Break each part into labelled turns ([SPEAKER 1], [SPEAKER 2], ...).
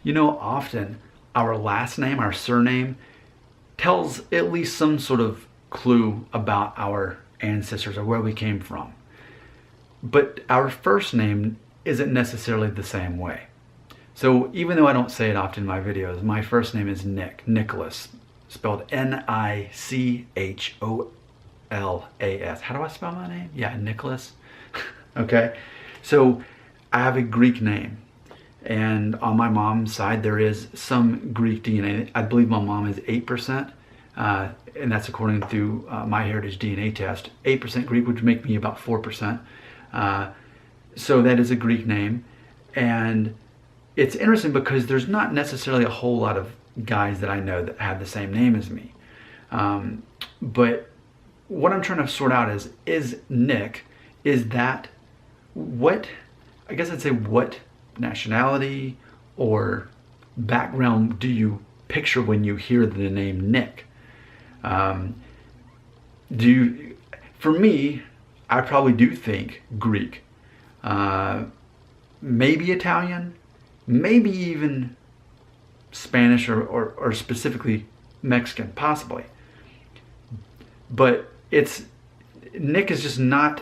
[SPEAKER 1] You know, often our last name, our surname, tells at least some sort of clue about our ancestors or where we came from. But our first name isn't necessarily the same way. So even though I don't say it often in my videos, my first name is Nicholas, spelled Nicholas. How do I spell my name? Yeah, Nicholas. Okay, so I have a Greek name. And on my mom's side, there is some Greek DNA. I believe my mom is 8%, and that's according to MyHeritage DNA test. 8% Greek, which would make me about 4%. So that is a Greek name. And it's interesting because there's not necessarily a whole lot of guys that I know that have the same name as me. But what I'm trying to sort out is Nick, is that what, I guess I'd say what nationality or background do you picture when you hear the name Nick? For me, I probably do think Greek, maybe Italian, maybe even Spanish or specifically Mexican, possibly. But Nick is just not,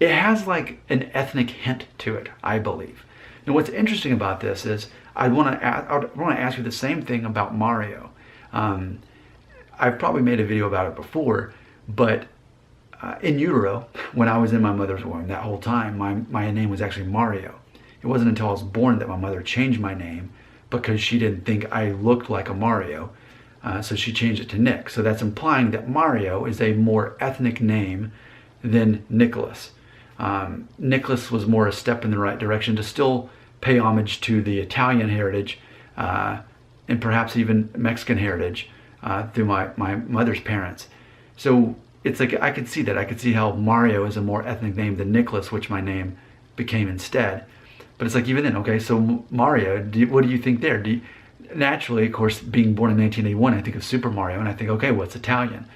[SPEAKER 1] it has like an ethnic hint to it, I believe. And what's interesting about this is I want to ask you the same thing about Mario. I've probably made a video about it before, but in utero, when I was in my mother's womb, that whole time, my name was actually Mario. It wasn't until I was born that my mother changed my name because she didn't think I looked like a Mario. So she changed it to Nick. So that's implying that Mario is a more ethnic name than Nicholas. Nicholas was more a step in the right direction to still pay homage to the Italian heritage and perhaps even Mexican heritage through my mother's parents. So it's like I could see that. I could see how Mario is a more ethnic name than Nicholas, which my name became instead. But it's like even then, okay, so Mario, what do you think there? Naturally, of course, being born in 1981, I think of Super Mario and I think, okay, well, it's Italian.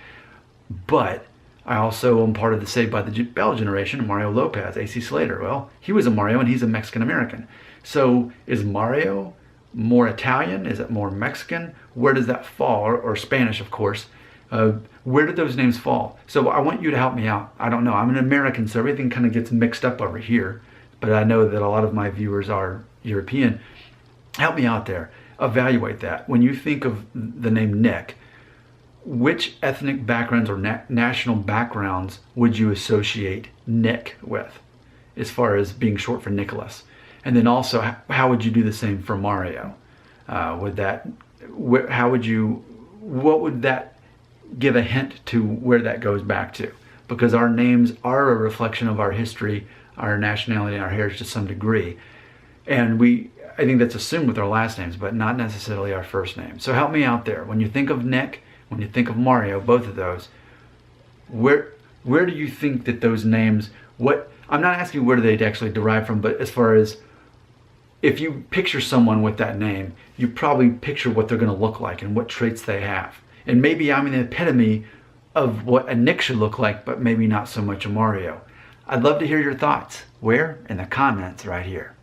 [SPEAKER 1] But I also am part of the Saved by the Bell generation, Mario Lopez, AC Slater. Well, he was a Mario and he's a Mexican American. So is Mario more Italian? Is it more Mexican? Where does that fall? Or Spanish, of course. Where did those names fall? So I want you to help me out. I don't know. I'm an American, so everything kind of gets mixed up over here. But I know that a lot of my viewers are European. Help me out there. Evaluate that. When you think of the name Nick, which ethnic backgrounds or national backgrounds would you associate Nick with, as far as being short for Nicholas? And then also, how would you do the same for Mario? What would that give a hint to where that goes back to? Because our names are a reflection of our history, our nationality, and our heritage to some degree. And I think that's assumed with our last names, but not necessarily our first name. So help me out there. When you think of Nick, when you think of Mario, both of those, where do you think that those names, I'm not asking where do they actually derive from, but as far as if you picture someone with that name, you probably picture what they're going to look like and what traits they have. And maybe I'm an epitome of what a Nick should look like, but maybe not so much a Mario. I'd love to hear your thoughts. Where? In the comments right here.